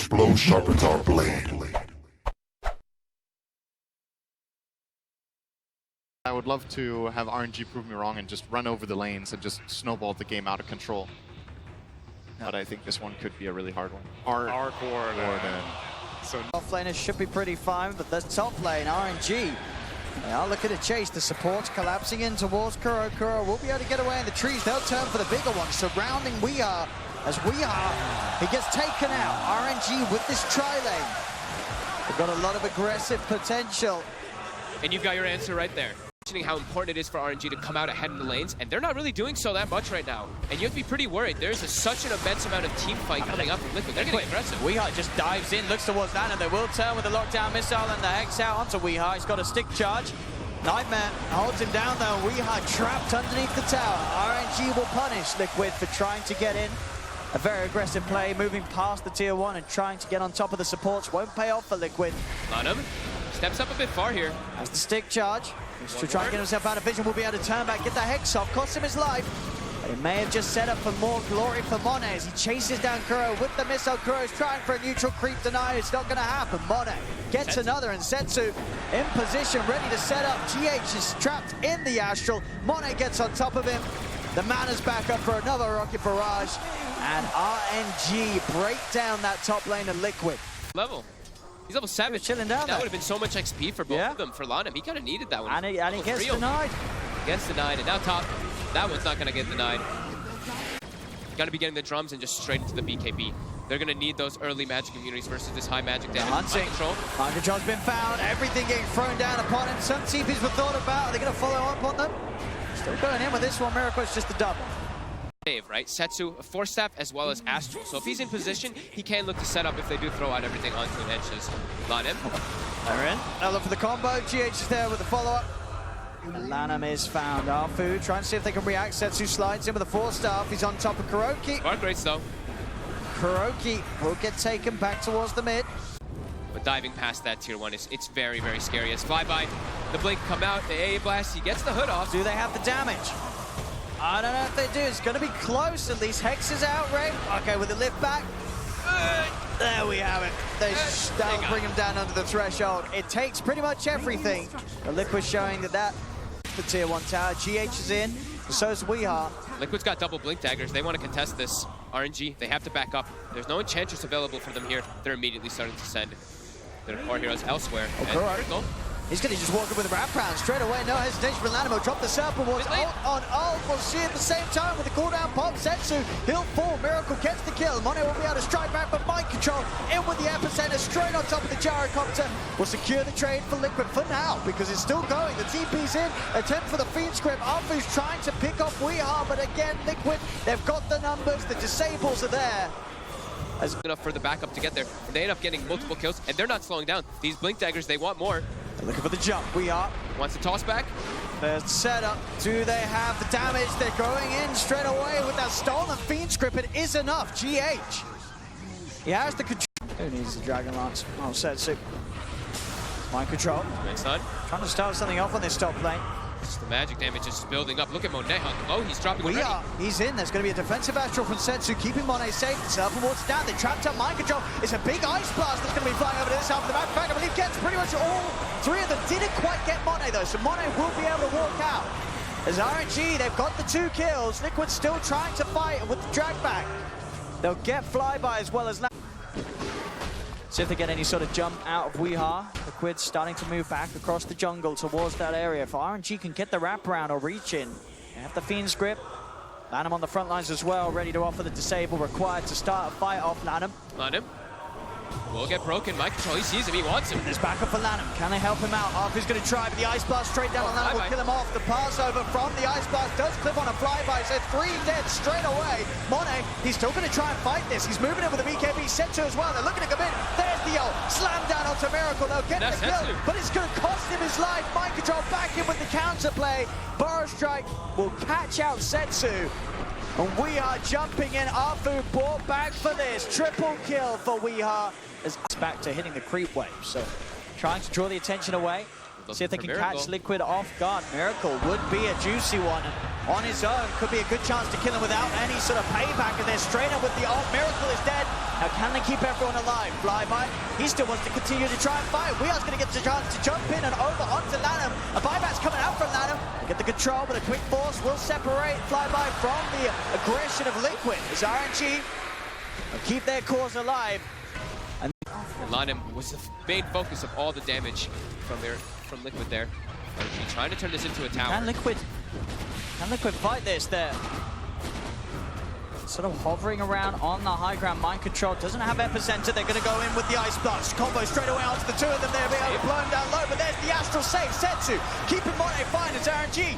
Each blow sharpens our blade. I would love to have RNG prove me wrong and just run over the lanes and just snowball the game out of control. But I think this one could be a really hard one. Hard board. So offlaners should be pretty fine, but the top lane, RNG, they are looking to chase. The support's collapsing in towards Kuro. Kuro will be able to get away in the trees. They'll turn for the bigger one, surrounding Weehaw. As Weehaw, he gets taken out. RNG with this tri-lane. They've got a lot of aggressive potential. And you've got your answer right there. How important it is for RNG to come out ahead in the lanes, and they're not really doing so that much right now. And you have to be pretty worried. There's such an immense amount of team fight coming up from Liquid. They're getting aggressive. Weehaw just dives in, looks towards that, and they will turn with the lockdown missile and the Hex out onto Weehaw. He's got a stick charge. Nightmare holds him down though. Weehaw trapped underneath the tower. RNG will punish Liquid for trying to get in. A very aggressive play, moving past the tier 1 and trying to get on top of the supports. Won't pay off for Liquid. Lanham steps up a bit far here. Has the stick charge. To try and get himself out of vision, will be able to turn back, get the Hex off, cost him his life. But he may have just set up for more glory for Monet as he chases down Kuro with the missile. Kuro's trying for a neutral creep denied. It's not going to happen. Monet gets another, and Setsu in position, ready to set up. GH is trapped in the Astral. Monet gets on top of him. The Mana's back up for another rocket barrage. And RNG break down that top lane of Liquid. Level. He's level 7. Chilling down. That would have been so much XP for both of them. For Lanham, he kind of needed that one. And he gets denied. Gets denied, and now top. That one's not going to get denied. Got to be getting the drums and just straight into the BKB. They're going to need those early magic immunities versus this high magic damage. Hunting. Mind control's been found. Everything getting thrown down upon him. Some TPs were thought about. Are they going to follow up on them? Still going in with this one. Miracle is just a double. Right? Setsu, a Force Staff, as well as Astral. So if he's in position, he can look to set up if they do throw out everything onto an edges. Lanham. They're in. Now look for the combo. GH is there with the follow-up. And Lanham is found. Arfu trying to see if they can react. Setsu slides in with a Force Staff. He's on top of Kuroki. Spark rates though. Kuroki will get taken back towards the mid. But diving past that tier 1, it's very, very scary. As Flyby, the Blink come out, the AA Blast, he gets the hood off. Do they have the damage? I don't know if they do. It's going to be close at least. Hex is out, Ray. Okay, with the lift back. There we have it. That'll bring him down under the threshold. It takes pretty much everything. The Liquid showing that the tier 1 tower. GH is in. So is Weehaw. Liquid's got double Blink daggers. They want to contest this. RNG, they have to back up. There's no Enchantress available for them here. They're immediately starting to send their core heroes elsewhere. Oh, he's going to just walk in with a wraparound straight away. No hesitation for Lanham. Drop the Serpent Wars on ult. We'll see at the same time with the cooldown pop. Setsu, he'll fall. Miracle gets the kill. Monet will be able to strike back, but Mind Control in with the Epicenter straight on top of the Gyrocopter. Will secure the trade for Liquid for now because it's still going. The TP's in. Attempt for the Fiend's Grip. Arfu's trying to pick off Weehaw, but again, Liquid, they've got the numbers. The disables are there. As enough for the backup to get there. And they end up getting multiple kills, and they're not slowing down. These Blink daggers, they want more. Looking for the jump. Weehaw wants to toss back. The setup. Do they have the damage? They're going in straight away with that stolen Fiend Script. It is enough. GH. He has the control. Who needs the Dragon Lance? Oh, Setsu. Mind control. Next time. Trying to start something off on this top lane. The magic damage is building up. Look at Monet on low. He's dropping already. He's in. There's going to be a defensive Astral from Setsu, keeping Monet safe. The Serpent Ward's down. They trapped up Mind Control. It's a big Ice Blast that's going to be flying over to this half of the map. In fact, I believe gets pretty much all three of them. Didn't quite get Monet, though, so Monet will be able to walk out. As RNG, they've got the 2 kills. Liquid still trying to fight with the drag back. They'll get Flyby as well as that. See if they get any sort of jump out of Weehaw. Liquid starting to move back across the jungle towards that area. If RNG can get the wraparound or reach in, they have the Fiend's Grip. Lanham on the front lines as well, ready to offer the disable required to start a fight off Lanham. Lanham will get broken. Mind Control, he sees him, he wants him. There's backup for Lanham. Can they help him out? Arfu's going to try, but the Ice Blast straight down on Lanham will kill him off. The pass over from the Ice Blast does clip on a Flyby, so 3 dead straight away. Monet, he's still going to try and fight this. He's moving in with the BKB. Setsu as well. They're looking to come in. There's the ult. Slam down onto Miracle. They'll get the kill, but it's going to cost him his life. Mind Control back in with the counterplay. Burrow Strike will catch out Setsu. And we are jumping in. Arfu brought back for this. Triple kill for Weehaw. As back to hitting the creep wave. So trying to draw the attention away. See if they can catch Liquid off guard. Miracle would be a juicy one. On his own, could be a good chance to kill him without any sort of payback. And they're straight up with the ult. Miracle is dead. Now, can they keep everyone alive? Flyby, he still wants to continue to try and fight. Weahar's going to get the chance to jump in and over onto Lanham. A buyback's coming out from Lanham. They get the control, but a quick force will separate Flyby from the aggression of Liquid. As RNG will keep their cause alive. And Lanham was the main focus of all the damage from Liquid there. RNG trying to turn this into a tower. Can Liquid fight this there? Sort of hovering around on the high ground. Mind Control doesn't have epicenter. They're going to go in with the Ice Blast. Combo straight away onto the two of them. They'll be able to blow him down low, but there's the Astral save. Setsu keeping Monet fine as RNG.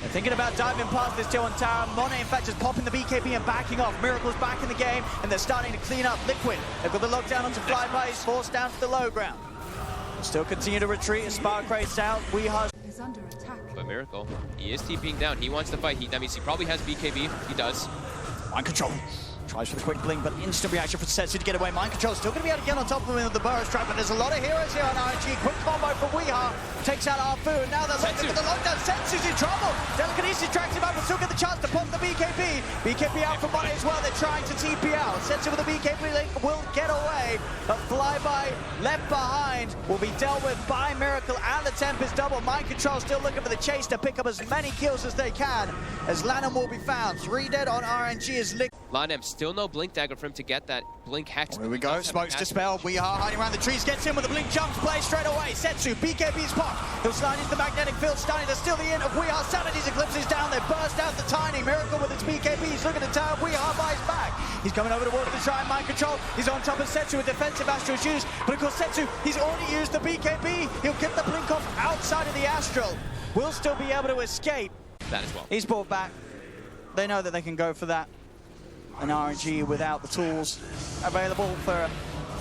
They're thinking about diving past this tier 1 tower. Monet, in fact, just popping the BKB and backing off. Miracle's back in the game, and they're starting to clean up Liquid. They've got the lockdown onto Flyby. He's forced down to the low ground. They'll still continue to retreat as Spark rates out. Weehar's is under attack. But Miracle, he is TPing down. He wants to fight. That means he probably has BKB. He does. Mind Control tries for the quick blink, but instant reaction for Setsu to get away. Mind Control still going to be able to get on top of him with the Burrows trap, but there's a lot of heroes here on RNG. Quick combo from Weehar, takes out Arfu, and now they're looking for the lockdown. Setsu's in trouble. Telekinesis tracks him out, but still get the chance to pop the BKB. BKB out from Monet as well. They're trying to TP out. Setsu with the BKB link will get away, but Flyby left behind will be dealt with by Miracle, and the temp is double. Mind Control still looking for the chase to pick up as many kills as they can, as Lanham will be found. 3 dead on RNG as Lick. Lanham, still no Blink Dagger for him to get that Blink Hex. Here we go, Smokes Dispel, Weehar hiding around the trees, gets in with the Blink jumps, play straight away. Setsu, BKB's pop, he'll slide into the magnetic field, starting to steal the in of Weehar. Sanity's Eclipse is down, they burst out the Tiny. Miracle with its BKB, he's looking to tower, Weehar buys back. He's coming over towards the try and Mind Control, he's on top of Setsu with defensive Astral's used, but of course Setsu, he's already used the BKB, he'll get the Blink off outside of the Astral. Will still be able to escape. That as well. He's brought back, they know that they can go for that. An RNG without the tools available for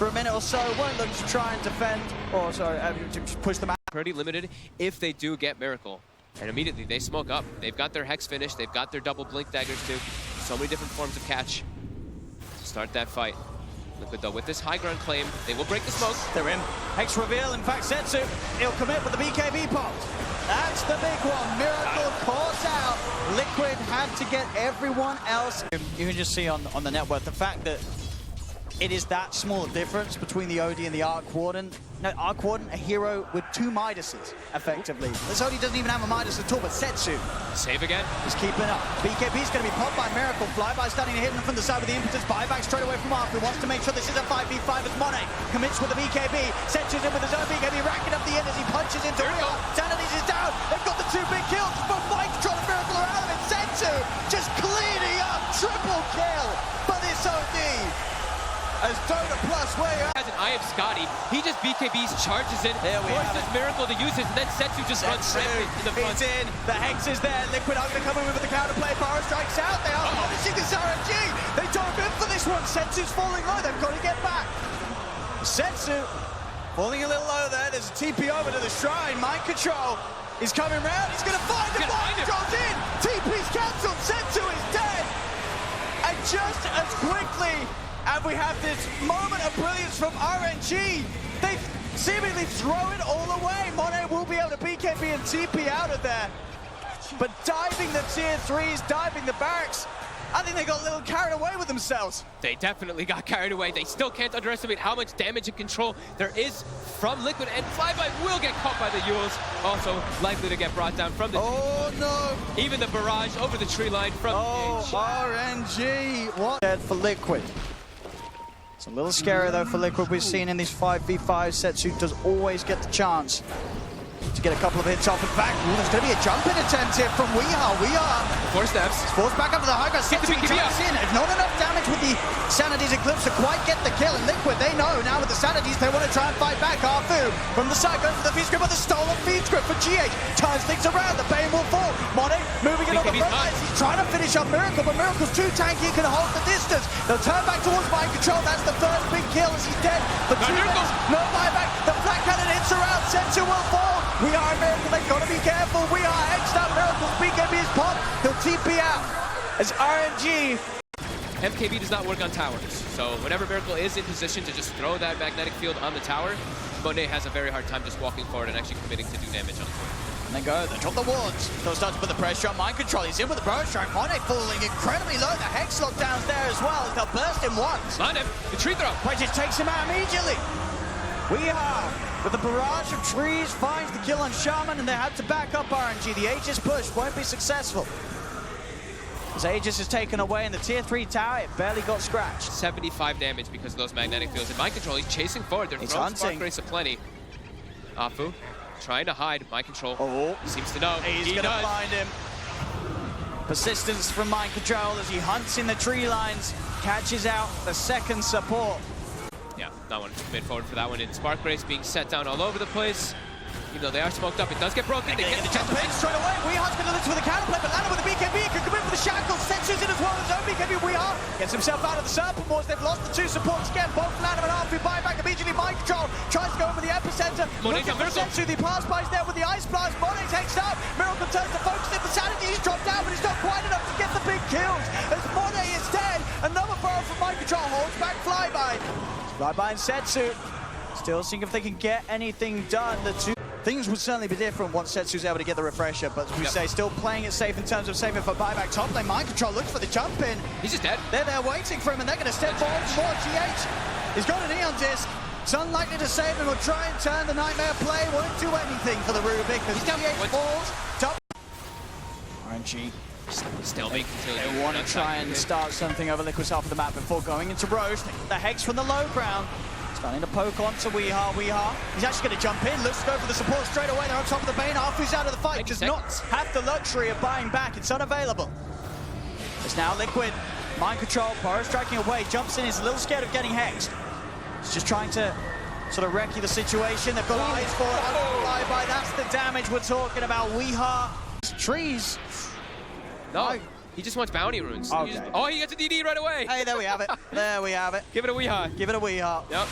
a minute or so. Won't look to try and defend, or sorry, to push them out. Pretty limited if they do get Miracle. And immediately they smoke up. They've got their Hex finished. They've got their double Blink Daggers too. So many different forms of catch to start that fight. Liquid though, with this high ground claim, they will break the smoke. They're in. Hex reveal, in fact, Setsu, he'll commit with the BKB pop. That's the big one. Miracle caught out. Liquid had to get everyone else. You can just see on the network the fact that it is that small a difference between the OD and the Arc Warden. No, Arc Warden, a hero with 2 Midases, effectively. This OD doesn't even have a Midas at all, but Setsu. Save again. Is keeping up. BKB's going to be popped by Miracle. Flyby starting to hit him from the side with the impetus. Buyback straight away from Arc, who wants to make sure this is a 5v5 as Monet commits with the BKB. Setsu's in with his own BKB, racking up the end as he punches into Weehar. Sanity's is down. They've got the 2 big kills. Both Mind Control and Miracle are out of it. Setsu just cleaning up. Triple kill for this OD. As Dota Plus Weahar Has an eye of Scotty. He just BKBs, charges in, There we have forces it. Miracle to use it, and then Setsu just runs rampant in the front. It's in. The Hex is there. Liquid are going to come in with the counterplay. Power strikes out. They are punishing this RNG. They dove in for this one. Setsu's falling low. They've got to get back. Setsu falling a little low there. There's a TP over to the shrine. Mind Control is coming round. He's going to find him. Mind Control's in. TP's cancelled. Setsu is dead. And just as quickly, and we have this moment of brilliance from RNG. They seemingly throw it all away. Monet will be able to BKB and TP out of there. But diving the tier 3s, diving the barracks, I think they got a little carried away with themselves. They definitely got carried away. They still can't underestimate how much damage and control there is from Liquid, and Flyby will get caught by the Yules. Also likely to get brought down from the... Oh no! Even the barrage over the tree line from... RNG! What? Dead for Liquid. It's a little scary though for Liquid. We've seen in these 5v5, Setsu does always get the chance to get a couple of hits off. In fact, there's going to be a jumping attempt here from Weehar. Weehar 4 steps. forced back up to the high ground. Get the Setsu BKB jumps up. in. Not enough damage with the Sanity's Eclipse to quite get the kill. And Liquid, they know now with the Sanities, they want to try and fight back. Arfu from the side goes for the feed script, but the stolen feed script for GH turns things around. The Bane will fall. Monet moving it on the front lines. He's trying to finish up Miracle, but Miracle's too tanky and can hold the distance. They'll turn back towards Mind Control. That's the first big kill as he's dead. For 2 minutes, no buyback. The flat cannon hits around. Setsu will fall. We are Miracle. They've got to be careful. We are edged up. Miracle's BKB is popped. He'll TP out as RNG. MKB does not work on towers, so whenever Miracle is in position to just throw that magnetic field on the tower, Monet has a very hard time just walking forward and actually committing to do damage on the point. And they go, they drop the wards. They'll start to put the pressure on mind control. He's in with the burrow strike. Monet falling incredibly low. The Hex lockdown's there as well as they'll burst him once. Land him. The tree throw. But just takes him out immediately. We are, with the barrage of trees, finds the kill on Shaman, and they had to back up RNG. The Aegis push won't be successful. As Aegis is taken away in the tier 3 tower, it barely got scratched. 75 damage because of those magnetic fields. In mind control, he's chasing forward. They're He's throwing hunting. Spark Race aplenty. Afu trying to hide mind control. Oh, He seems to know. he's He gonna does. find him. Persistence from mind control as he hunts in the tree lines, catches out the second support. Yeah, that one made forward for that one. And Spark Race being set down all over the place. Even though they are smoked up, it does get broken. They They're get gonna jump in straight away. Weehar's gonna look for the counterplay, but Lana with the BKB can come in for the shackles. Setsu's in as well. His own BKB. Weehar gets himself out of the Serpent Wars. They've lost the two supports again. Both Lana and Arfu buy back immediately. Mind control tries to go over the epicenter. Monet's Looking a for Miracle. Setsu. The pass by's there with the Ice Blast. Monet's hexed up. Miracle turns to focus in for Sanity. He's dropped down, but he's not quite enough to get the big kills. As Monet is dead. Another burrow from mind control holds back Flyby. Flyby and Setsu still seeing if they can get anything done. The two things would certainly be different once Setsu's able to get the refresher, but as we say, still playing it safe in terms of saving for buyback. Top lane, mind control looks for the jump in. He's just dead. They're there waiting for him, and they're going to step forward more. GH, he's got an Eon disc. It's unlikely to save him. Will try and turn the Nightmare play. Won't do anything for the Rubik as He's down GH one. falls. Top RNG. Still being continued. They want to try and start something over Liquid's half of the map before going into Roche. The Hex from the low ground. Starting to poke on to Weehar. Weehar, he's actually going to jump in. Looks to go for the support straight away. They're on top of the Bane. Arfu's out of the fight. Does not have the luxury of buying back. It's unavailable. It's now Liquid. Mind control. Burrow striking away. Jumps in. He's a little scared of getting hexed. He's just trying to sort of wreck the situation. They've got eyes for it. Flyby. That's the damage we're talking about. Weehar. Trees. No, he just wants bounty runes. Okay. He gets a DD right away. Hey, there we have it. There we have it. Give it a Weehar. Give it a Weehar. Yep.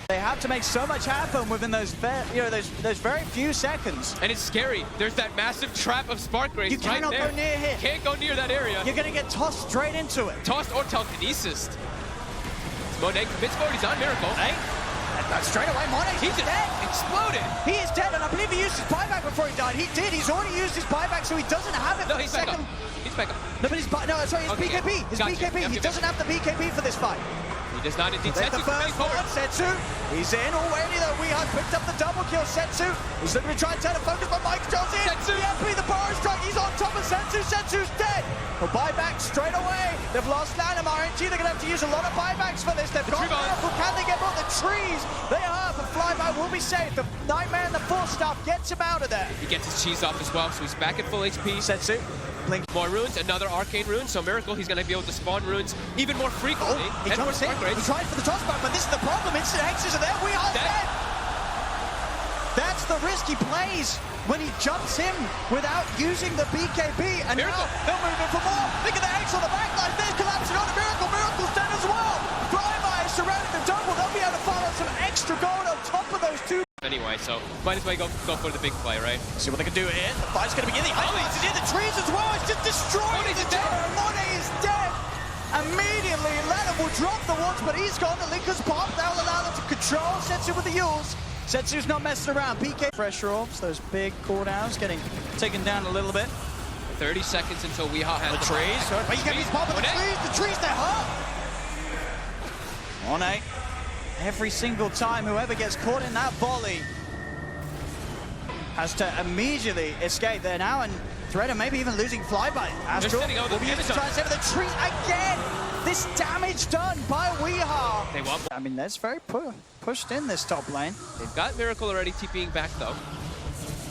They have to make so much happen within those very few seconds. And it's scary. There's that massive trap of Spark Race You cannot right there. go near here. Can't go near that area. You're going to get tossed straight into it. Tossed or telekinesis. Monet commits forward. He's on Miracle. Hey, that's straight away. Monet's He's dead. exploded. He is dead, and I believe he used his buyback before he died. He did. He's already used his buyback, so he doesn't have it No, for he's the back second. up. He's back up. No, but sorry, his Okay, BKB. His gotcha. BKB. Yep, He yep, doesn't have the BKB for this fight. He does not indeed. There's the Setsu's first coming forward. one, Setsu. He's in already though. Weehar picked up the double kill. Setsu. He's looking to try and turn the focus, but Mike Jones in. Setsu. The MP, the power strike. He's on top of Setsu. Setsu's dead. He'll buy back straight away. They've lost Lanham. RNG. They're going to have to use a lot of buybacks for this. They've got tree bomb. Miracle. Can they get more? The trees. They are, but Flyby will be safe. The Nightmare and the Force stuff gets him out of there. He gets his cheese off as well, so he's back at full HP. Setsu. Blink. More runes, another arcane rune, so Miracle, he's going to be able to spawn runes even more frequently. He and more jumps in. Spark He Race. tries for the toss back, but this is the problem. Instant hexes are there. We are Dead. dead. That's the risk he plays when he jumps in without using the BKB. And Miracle. now they'll move in for more. Look at the X on the backline. There's collapsing on the Miracle. Miracle's dead as well. Flyby is surrounded the double. They'll be able to follow some extra gold on top of those two. Anyway, so might as well go for the big play, right? See what they can do here. The fight's going to begin. The Ice is in the trees as well. It's just destroying Monet's the dead. tower. Monet is dead. Immediately, Lennon will drop the ones, but he's gone. The Linkers pop. That will allow them to control Setsu with the Yules. Setsu's not messing around. PK pressure orbs, those big cooldowns getting taken down a little bit. 30 seconds until Weehar has The trees. But you get these popping the Monet. trees. The trees, they're hot. Monet. Every single time, whoever gets caught in that volley has to immediately escape. They're now in threat of maybe even losing Flyby. Astral sitting over will the be able to Amazon. try and save the trees again. This damage done by Weehar. They want. I mean, that's very pushed in this top lane. They've got Miracle already TPing back though.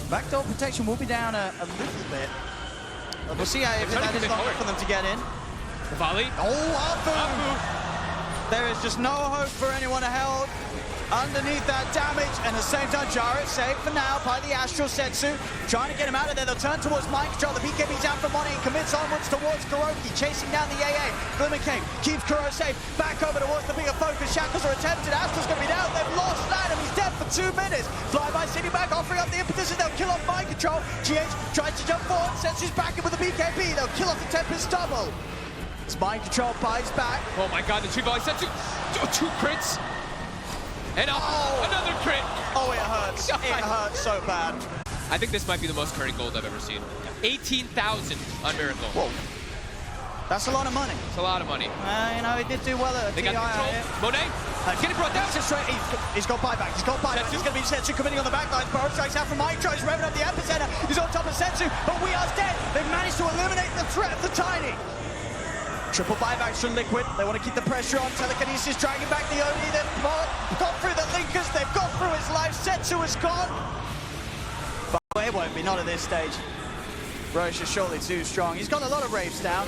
Backdoor protection will be down a little bit. But we'll see how if trying to that is commit long forward. enough for them to get in. The volley. Oh, Afu! Afu. There is just no hope for anyone held underneath that damage, and at the same time, Jarrett saved for now by the Astral Setsu. Trying to get him out of there. They'll turn towards mind control. The BKB's out for Money and commits onwards towards Kuroki, chasing down the AA. Glimmer King keeps Kuro safe. Back over towards the bigger focus. Shackles are attempted. Astral's going to be down. They've lost Lanham. He's dead for 2 minutes. Flyby sitting back, offering up the impetus, and they'll kill off mind control. GH tries to jump forward. Setsu's back in with the BKB. They'll kill off the Tempest double. It's mind control bites back. Oh my god, the tree volley set 2 crits. And another crit. Oh, it hurts. It hurts so bad. I think this might be the most current gold I've ever seen. 18,000 on Miracle. Whoa. That's a lot of money. It's a lot of money. You know, he did do well at They got control. Monet, getting brought down. He's got buyback. He's got buyback. He's going to be Setsu committing on the back line. Burrow strikes out from Nitro. He's revving up the epicenter. He's on top of Setsu, but We Are's dead. They've managed to eliminate the threat of the Tiny. Triple buybacks from Liquid. They want to keep the pressure on. Telekinesis dragging back the Oni. They've got through the Linkers. They've got through his life. Setsu is gone. But it won't be, not at this stage. Roche is surely too strong. He's got a lot of Wraiths down.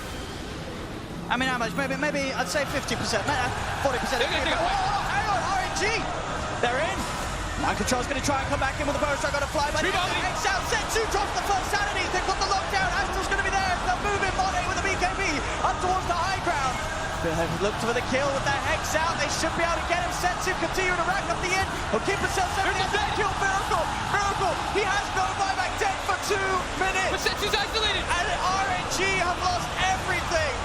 I mean, how much? Maybe I'd say 50%, 40%. Hang on, RNG! They're in. Mind Control's going to try and come back in with a Burrow strike on a fly by the X out. Setsu drops the first sanity. They've got the lockdown. Astral's going to be there. They'll move in. Monet with a BKB up towards the high ground. They've looked for the kill with their Hex out. They should be able to get him. Setsu continuing to rack up the in. He'll keep himself safe. Kill Miracle. Miracle. He has no buyback, dead for 2 minutes. But Setsu's isolated. And RNG have lost everything.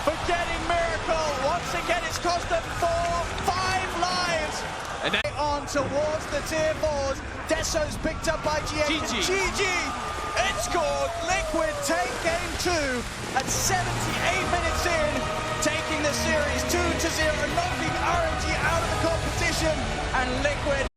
Forgetting Miracle. Once again, it's cost them 5 lives. And then on towards the tier 4s. Deso's picked up by GX. GG. It's scored. Liquid take game 2 at 78 minutes in, taking the series 2-0, knocking RNG out of the competition, and Liquid